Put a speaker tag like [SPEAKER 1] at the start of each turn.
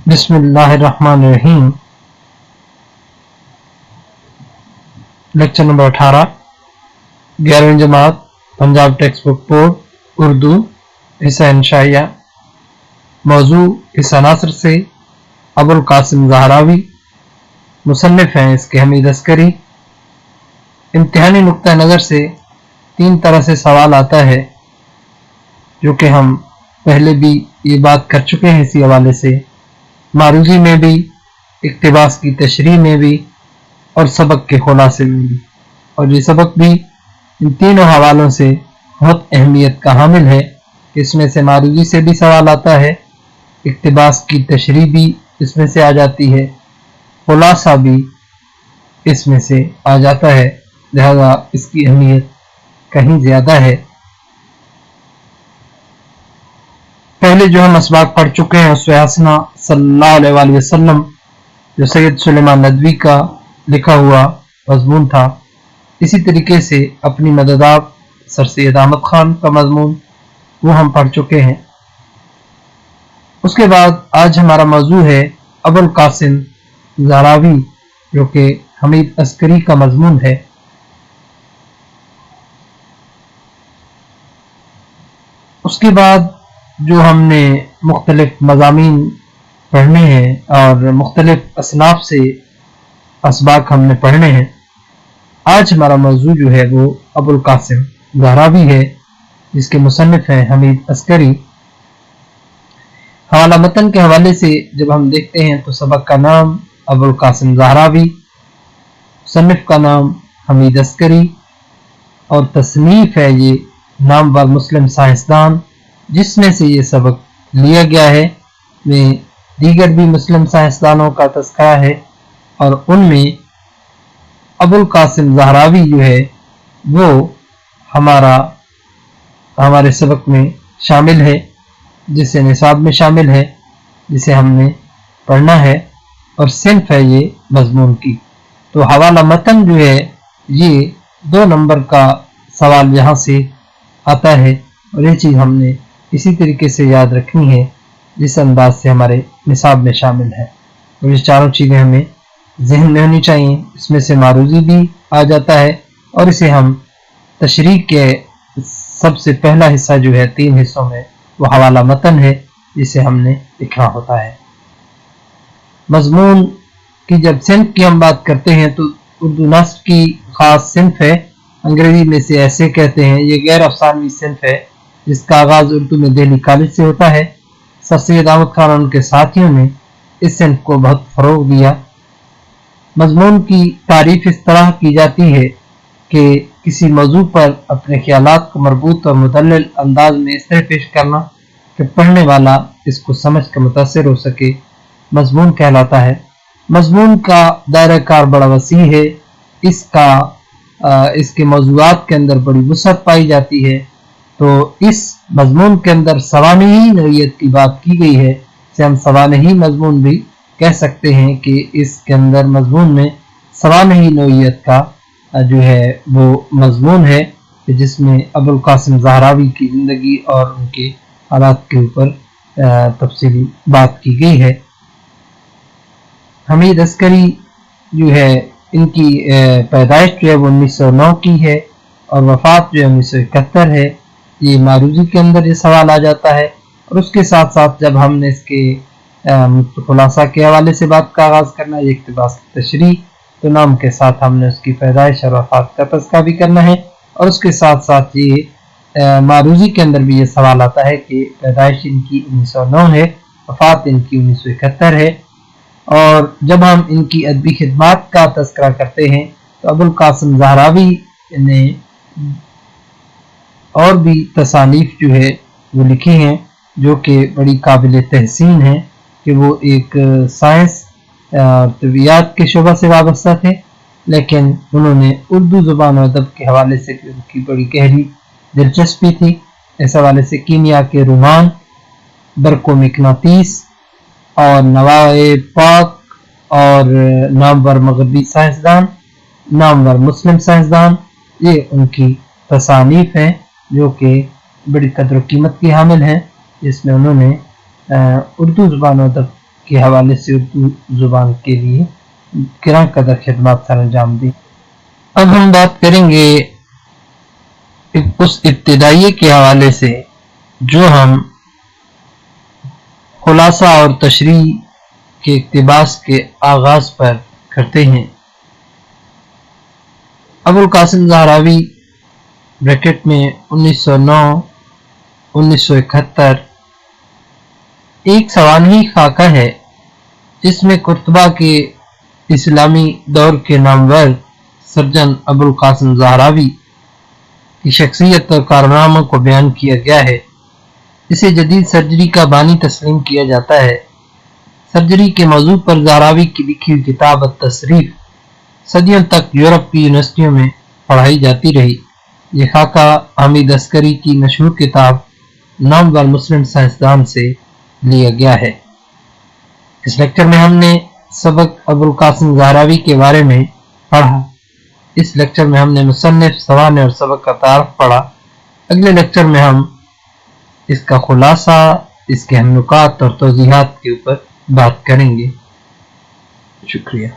[SPEAKER 1] بسم اللہ الرحمن الرحیم۔ لیکچر نمبر 18 11ویں جماعت Punjab text book board Urdu حصہ انشائیہ۔ موضوع اس عناصر سے ابوالقاسم زہراوی مصنف ہیں اس کے حمید عسکری۔ امتحانی نقطہ نظر سے 3 طرح سے سوال آتا ہے جو کہ ہم پہلے بھی یہ بات کر چکے ہیں اسی حوالے سے، معروضی میں بھی، اقتباس کی تشریح میں بھی اور سبق کے خلاصے میں بھی، اور یہ سبق بھی ان تینوں حوالوں سے بہت اہمیت کا حامل ہے کہ اس میں سے معروضی سے بھی سوال آتا ہے، اقتباس کی تشریح بھی اس میں سے آ جاتی ہے، خلاصہ بھی اس میں سے آ جاتا ہے، لہذا اس کی اہمیت کہیں زیادہ ہے۔ پہلے جو ہم اسباق پڑھ چکے ہیں اس حسنہ صلی اللہ علیہ وآلہ وسلم جو سید سلیمان ندوی کا لکھا ہوا مضمون تھا، اسی طریقے سے اپنی مدداب سر سید احمد خان کا مضمون وہ ہم پڑھ چکے ہیں۔ اس کے بعد آج ہمارا موضوع ہے ابوالقاسم زہراوی جو کہ حمید عسکری کا مضمون ہے۔ اس کے بعد جو ہم نے مختلف مضامین پڑھنے ہیں اور مختلف اصناف سے اسباق ہم نے پڑھنے ہیں، آج ہمارا موضوع جو ہے وہ ابوالقاسم زہراوی ہے جس کے مصنف ہیں حمید عسکری۔ حوالہ متن کے حوالے سے جب ہم دیکھتے ہیں تو سبق کا نام ابوالقاسم زہراوی، مصنف کا نام حمید عسکری، اور تصنیف ہے یہ نامور مسلم سائنسدان جس میں سے یہ سبق لیا گیا ہے، میں دیگر بھی مسلم سائنسدانوں کا تذکرہ ہے اور ان میں ابوالقاسم زہراوی جو ہے وہ ہمارے سبق میں شامل ہے، جسے نصاب میں شامل ہے، جسے ہم نے پڑھنا ہے، اور صنف ہے یہ مضمون کی۔ تو حوالہ متن جو ہے یہ 2 نمبر کا سوال یہاں سے آتا ہے، اور یہ چیز ہم نے اسی طریقے سے یاد رکھنی ہے جس انداز سے ہمارے نصاب میں شامل ہے، اور یہ چاروں چیزیں ہمیں ذہن میں ہونی چاہیے۔ اس میں سے معروضی بھی آ جاتا ہے، اور اسے ہم تشریح کے سب سے پہلا حصہ جو ہے 3 حصوں میں وہ حوالہ متن ہے جسے ہم نے لکھنا ہوتا ہے۔ مضمون کی جب صنف کی ہم بات کرتے ہیں تو اردو نثر کی خاص صنف ہے، انگریزی میں سے ایسے کہتے ہیں، یہ غیر افسانوی صنف ہے جس کا آغاز اردو میں دہلی کالج سے ہوتا ہے۔ سر سید احمد خان اور ان کے ساتھیوں نے اس صنف کو بہت فروغ دیا۔ مضمون کی تعریف اس طرح کی جاتی ہے کہ کسی موضوع پر اپنے خیالات کو مربوط اور مدلل انداز میں اس طرح پیش کرنا کہ پڑھنے والا اس کو سمجھ کر متاثر ہو سکے، مضمون کہلاتا ہے۔ مضمون کا دائرہ کار بڑا وسیع ہے، اس کے موضوعات کے اندر بڑی وسعت پائی جاتی ہے، تو اس مضمون کے اندر سوانحی نوعیت کی بات کی گئی ہے، اسے ہم سوانحی مضمون بھی کہہ سکتے ہیں کہ اس کے اندر مضمون میں سوانحی نوعیت کا جو ہے وہ مضمون ہے کہ جس میں ابوالقاسم زہراوی کی زندگی اور ان کے حالات کے اوپر تفصیلی بات کی گئی ہے۔ حمید عسکری جو ہے ان کی پیدائش جو ہے وہ 1909 کی ہے اور وفات جو ہے 1971 ہے۔ یہ معروضی کے اندر یہ سوال آ جاتا ہے، اور اس کے ساتھ ساتھ جب ہم نے اس کے خلاصہ کے حوالے سے بات کا آغاز کرنا ہے، یہ اقتباس کی تشریح، تو نام کے ساتھ ہم نے اس کی پیدائش اور وفات کا تذکرہ بھی کرنا ہے، اور اس کے ساتھ ساتھ یہ معروضی کے اندر بھی یہ سوال آتا ہے کہ پیدائش ان کی 1909 ہے، وفات ان کی 1971 ہے۔ اور جب ہم ان کی ادبی خدمات کا تذکرہ کرتے ہیں تو ابوالقاسم زہراوی نے اور بھی تصانیف جو ہے وہ لکھی ہیں جو کہ بڑی قابل تحسین ہیں، کہ وہ ایک سائنس طبیعیات کے شعبہ سے وابستہ تھے، لیکن انہوں نے اردو زبان و ادب کے حوالے سے ان کی بڑی گہری دلچسپی تھی۔ اس حوالے سے کیمیا کے رومان، برق و مقناطیس اور نوائے پاک اور نامور مغربی سائنسدان، نامور مسلم سائنسدان، یہ ان کی تصانیف ہیں جو کہ بڑی قدر و قیمت کی حامل ہیں، جس میں انہوں نے اردو زبان و ادب کے حوالے سے اردو زبان کے لیے گراں قدر خدمات سر انجام دی۔ اب ہم بات کریں گے اس ابتدائیے کے حوالے سے جو ہم خلاصہ اور تشریح کے اقتباس کے آغاز پر کرتے ہیں۔ ابو القاسم زہراوی بریکٹ میں 1909 1971 ایک سوانحی خاکہ ہے جس میں قرطبہ کے اسلامی دور کے نامور سرجن ابو القاسم زہراوی کی شخصیت اور کارناموں کو بیان کیا گیا ہے۔ اسے جدید سرجری کا بانی تسلیم کیا جاتا ہے۔ سرجری کے موضوع پر زہراوی کی لکھی ہوئی کتاب التصریف صدیوں تک یورپ کی یونیورسٹیوں میں پڑھائی جاتی رہی۔ یہ خاکہ حامد عسکری کی مشہور کتاب نامور مسلم سائنسدان سے لیا گیا ہے۔ اس لیکچر میں ہم نے سبق ابو القاسم زہراوی کے بارے میں پڑھا۔ اس لیکچر میں ہم نے مصنف، سوانح اور سبق کا تعارف پڑھا۔ اگلے لیکچر میں ہم اس کا خلاصہ، اس کے اہم نکات اور توضیحات کے اوپر بات کریں گے۔ شکریہ۔